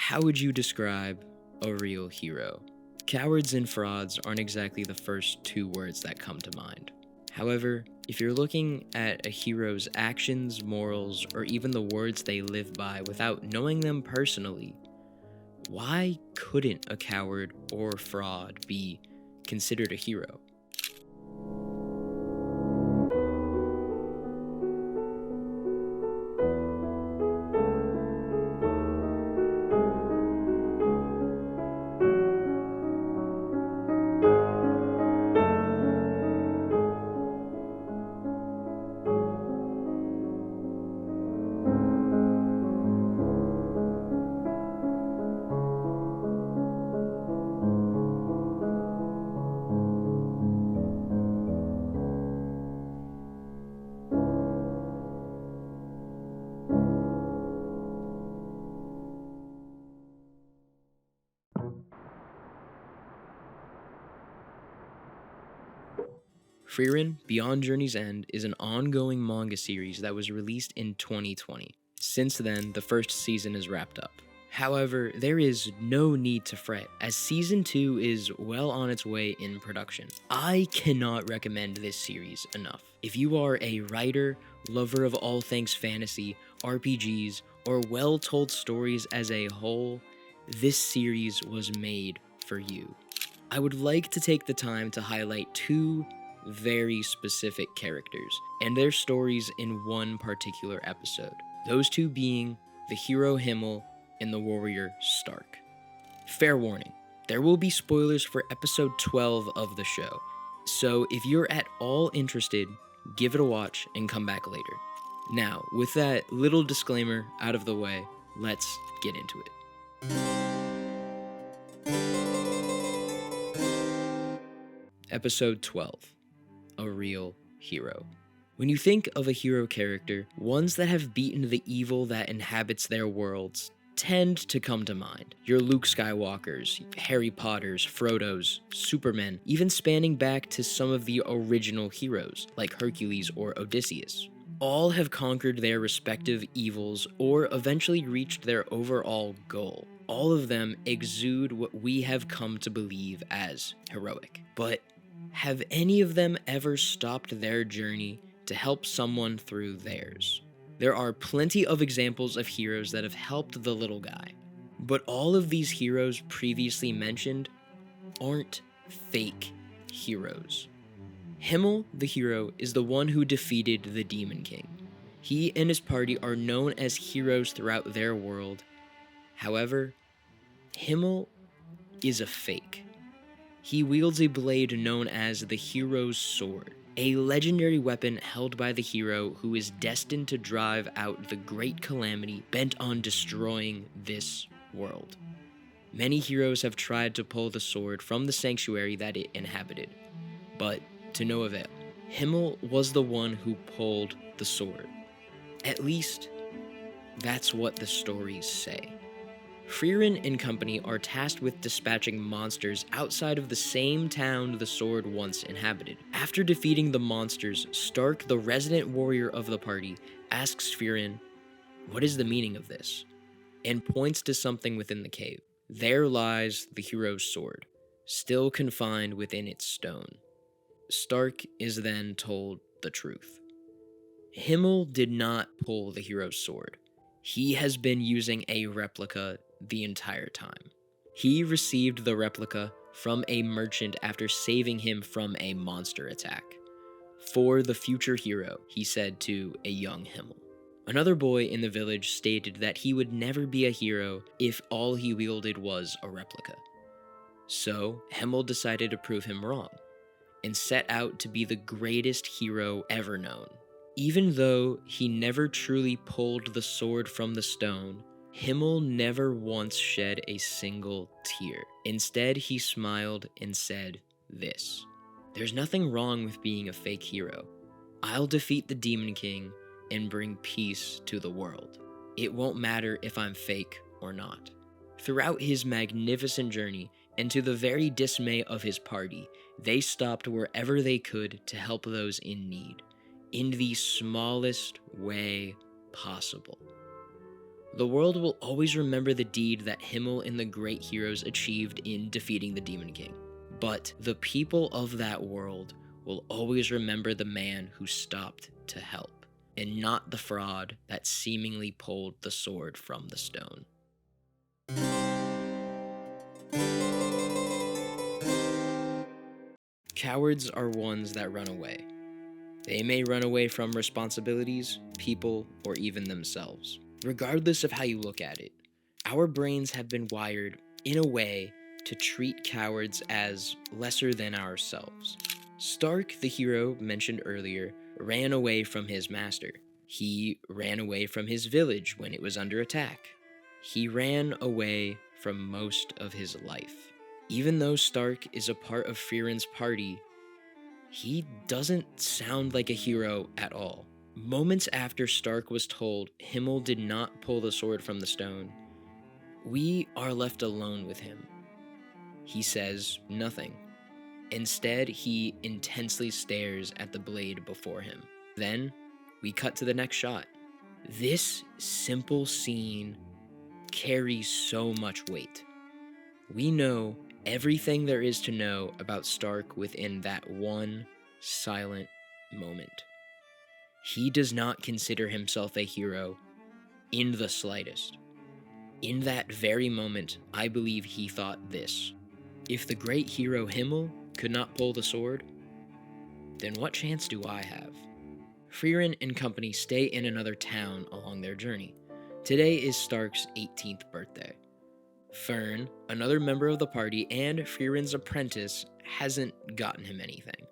How would you describe a real hero? Cowards and frauds aren't exactly the first two words that come to mind. However, if you're looking at a hero's actions, morals, or even the words they live by without knowing them personally, why couldn't a coward or fraud be considered a hero? Frieren Beyond Journeys End is an ongoing manga series that was released in 2020. Since then, the first season is wrapped up. However, there is no need to fret, as Season 2 is well on its way in production. I cannot recommend this series enough. If you are a writer, lover of all things fantasy, RPGs, or well-told stories as a whole, this series was made for you. I would like to take the time to highlight two very specific characters and their stories in one particular episode. Those two being the hero Himmel and the warrior Stark. Fair warning, there will be spoilers for episode 12 of the show, so if you're at all interested, give it a watch and come back later. Now, with that little disclaimer out of the way, let's get into it. Episode 12. A real hero. When you think of a hero character, ones that have beaten the evil that inhabits their worlds tend to come to mind. Your Luke Skywalkers, Harry Potters, Frodos, Supermen, even spanning back to some of the original heroes like Hercules or Odysseus. All have conquered their respective evils or eventually reached their overall goal. All of them exude what we have come to believe as heroic. But have any of them ever stopped their journey to help someone through theirs? There are plenty of examples of heroes that have helped the little guy, but all of these heroes previously mentioned aren't fake heroes. Himmel, the hero, is the one who defeated the Demon King. He and his party are known as heroes throughout their world. However, Himmel is a fake. He wields a blade known as the Hero's Sword, a legendary weapon held by the hero who is destined to drive out the great calamity bent on destroying this world. Many heroes have tried to pull the sword from the sanctuary that it inhabited, but to no avail. Himmel was the one who pulled the sword. At least, that's what the stories say. Frieren and company are tasked with dispatching monsters outside of the same town the sword once inhabited. After defeating the monsters, Stark, the resident warrior of the party, asks Frieren, "What is the meaning of this?" and points to something within the cave. There lies the hero's sword, still confined within its stone. Stark is then told the truth. Himmel did not pull the hero's sword. He has been using a replica the entire time. He received the replica from a merchant after saving him from a monster attack. For the future hero, he said to a young Himmel. Another boy in the village stated that he would never be a hero if all he wielded was a replica. So, Himmel decided to prove him wrong, and set out to be the greatest hero ever known. Even though he never truly pulled the sword from the stone, Himmel never once shed a single tear. Instead, he smiled and said this: "There's nothing wrong with being a fake hero. I'll defeat the Demon King and bring peace to the world. It won't matter if I'm fake or not." Throughout his magnificent journey, and to the very dismay of his party, they stopped wherever they could to help those in need, in the smallest way possible. The world will always remember the deed that Himmel and the great heroes achieved in defeating the Demon King. But the people of that world will always remember the man who stopped to help, and not the fraud that seemingly pulled the sword from the stone. Cowards are ones that run away. They may run away from responsibilities, people, or even themselves. Regardless of how you look at it, our brains have been wired in a way to treat cowards as lesser than ourselves. Stark, the hero mentioned earlier, ran away from his master. He ran away from his village when it was under attack. He ran away from most of his life. Even though Stark is a part of Frieren's party, he doesn't sound like a hero at all. Moments after Stark was told Himmel did not pull the sword from the stone, we are left alone with him. He says nothing. Instead, he intensely stares at the blade before him. Then, we cut to the next shot. This simple scene carries so much weight. We know everything there is to know about Stark within that one silent moment. He does not consider himself a hero in the slightest. In that very moment, I believe he thought this: if the great hero Himmel could not pull the sword, then what chance do I have? Frieren and company stay in another town along their journey. Today is Stark's 18th birthday. Fern, another member of the party and Frieren's apprentice, hasn't gotten him anything.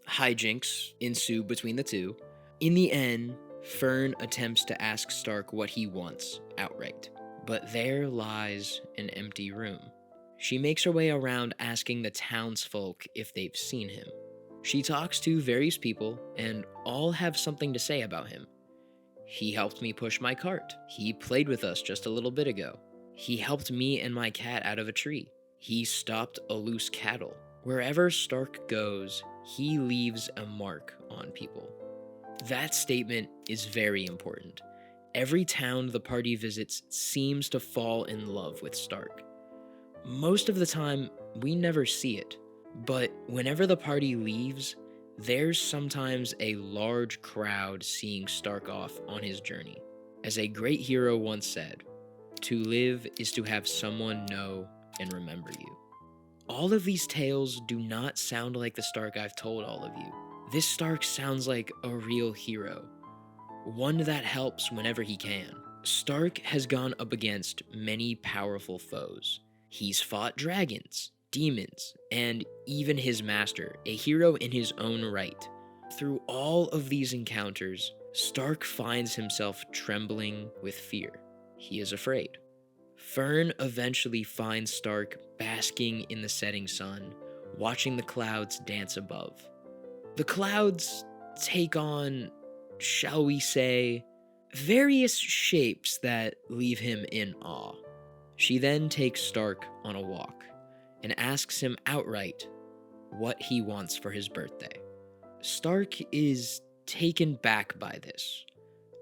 Hijinks ensue between the two. In the end, Fern attempts to ask Stark what he wants outright, but there lies an empty room. She makes her way around asking the townsfolk if they've seen him. She talks to various people, and all have something to say about him. He helped me push my cart. He played with us just a little bit ago. He helped me and my cat out of a tree. He stopped a loose cattle. Wherever Stark goes, he leaves a mark on people. That statement is very important. Every town the party visits seems to fall in love with Stark. Most of the time, we never see it, but whenever the party leaves, there's sometimes a large crowd seeing Stark off on his journey. As a great hero once said, "To live is to have someone know and remember you." All of these tales do not sound like the Stark I've told all of you. This Stark sounds like a real hero, one that helps whenever he can. Stark has gone up against many powerful foes. He's fought dragons, demons, and even his master, a hero in his own right. Through all of these encounters, Stark finds himself trembling with fear. He is afraid. Fern eventually finds Stark basking in the setting sun, watching the clouds dance above. The clouds take on, shall we say, various shapes that leave him in awe. She then takes Stark on a walk and asks him outright what he wants for his birthday. Stark is taken back by this.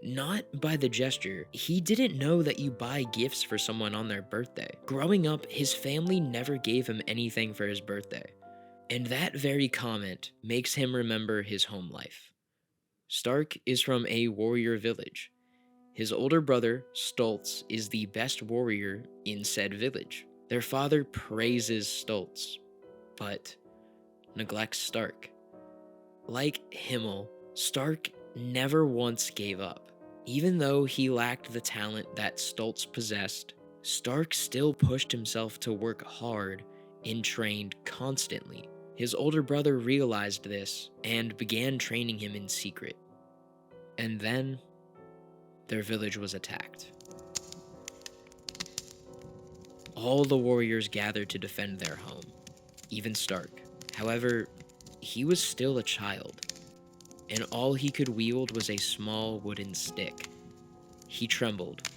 Not by the gesture. He didn't know that you buy gifts for someone on their birthday. Growing up, his family never gave him anything for his birthday. And that very comment makes him remember his home life. Stark is from a warrior village. His older brother, Stoltz, is the best warrior in said village. Their father praises Stoltz, but neglects Stark. Like Himmel, Stark never once gave up. Even though he lacked the talent that Stoltz possessed, Stark still pushed himself to work hard and trained constantly. His older brother realized this and began training him in secret. And then, their village was attacked. All the warriors gathered to defend their home, even Stark. However, he was still a child, and all he could wield was a small wooden stick. He trembled,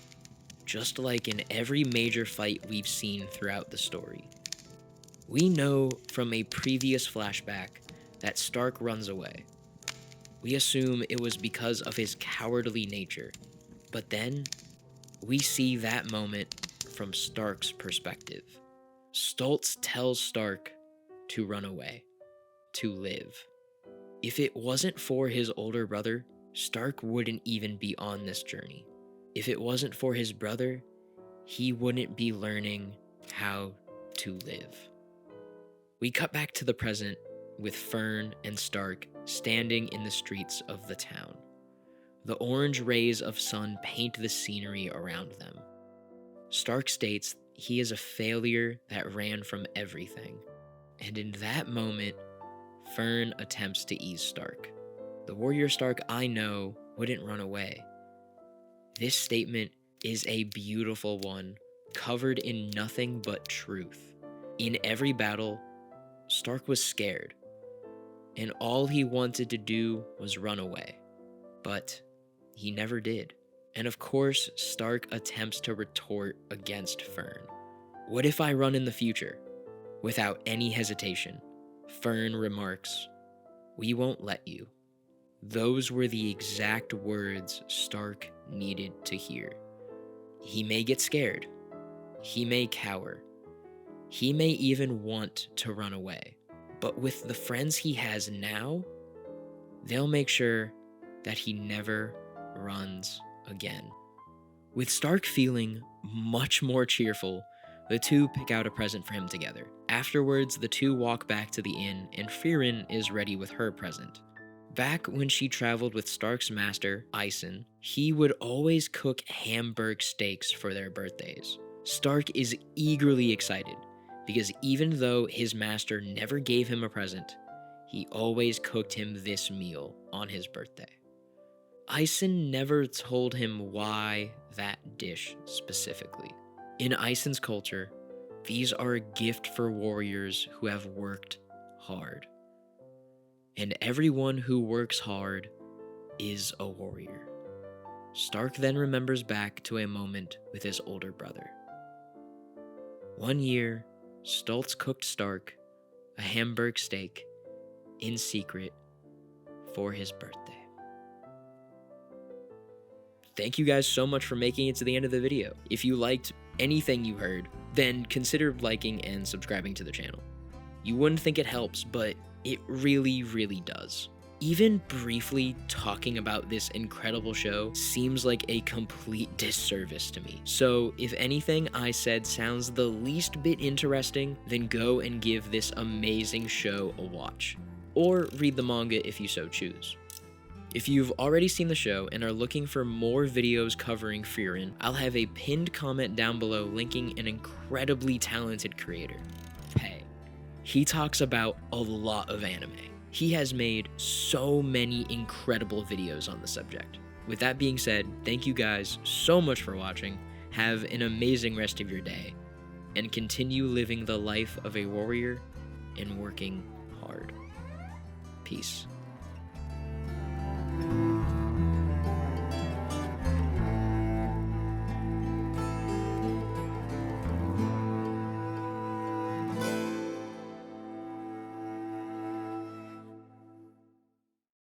just like in every major fight we've seen throughout the story. We know from a previous flashback that Stark runs away. We assume it was because of his cowardly nature, but then We see that moment from Stark's perspective. Stultz tells Stark to run away, to live. If it wasn't for his older brother, Stark wouldn't even be on this journey. If it wasn't for his brother, he wouldn't be learning how to live. We cut back to the present with Fern and Stark standing in the streets of the town. The orange rays of sun paint the scenery around them. Stark states he is a failure that ran from everything. And in that moment, Fern attempts to ease Stark. The warrior Stark I know wouldn't run away. This statement is a beautiful one, covered in nothing but truth. In every battle, Stark was scared, and all he wanted to do was run away. But he never did. And of course, Stark attempts to retort against Fern. What if I run in the future? Without any hesitation, Fern remarks, "We won't let you." Those were the exact words Stark needed to hear. He may get scared. He may cower. He may even want to run away. But with the friends he has now, they'll make sure that he never runs again. With Stark feeling much more cheerful, the two pick out a present for him together. Afterwards, the two walk back to the inn, and Frieren is ready with her present. Back when she traveled with Stark's master, Ison, he would always cook Hamburg steaks for their birthdays. Stark is eagerly excited, because even though his master never gave him a present, he always cooked him this meal on his birthday. Ison never told him why that dish specifically. In Ison's culture, these are a gift for warriors who have worked hard. And everyone who works hard is a warrior. Stark then remembers back to a moment with his older brother. One year, Stultz cooked Stark a Hamburg steak in secret for his birthday. Thank you guys so much for making it to the end of the video. If you liked anything you heard, then consider liking and subscribing to the channel. You wouldn't think it helps, but it really, really does. Even briefly talking about this incredible show seems like a complete disservice to me. So if anything I said sounds the least bit interesting, then go and give this amazing show a watch. Or read the manga if you so choose. If you've already seen the show and are looking for more videos covering Frieren, I'll have a pinned comment down below linking an incredibly talented creator, Pei. He talks about a lot of anime. He has made so many incredible videos on the subject. With that being said, thank you guys so much for watching, have an amazing rest of your day, and continue living the life of a warrior and working hard. Peace.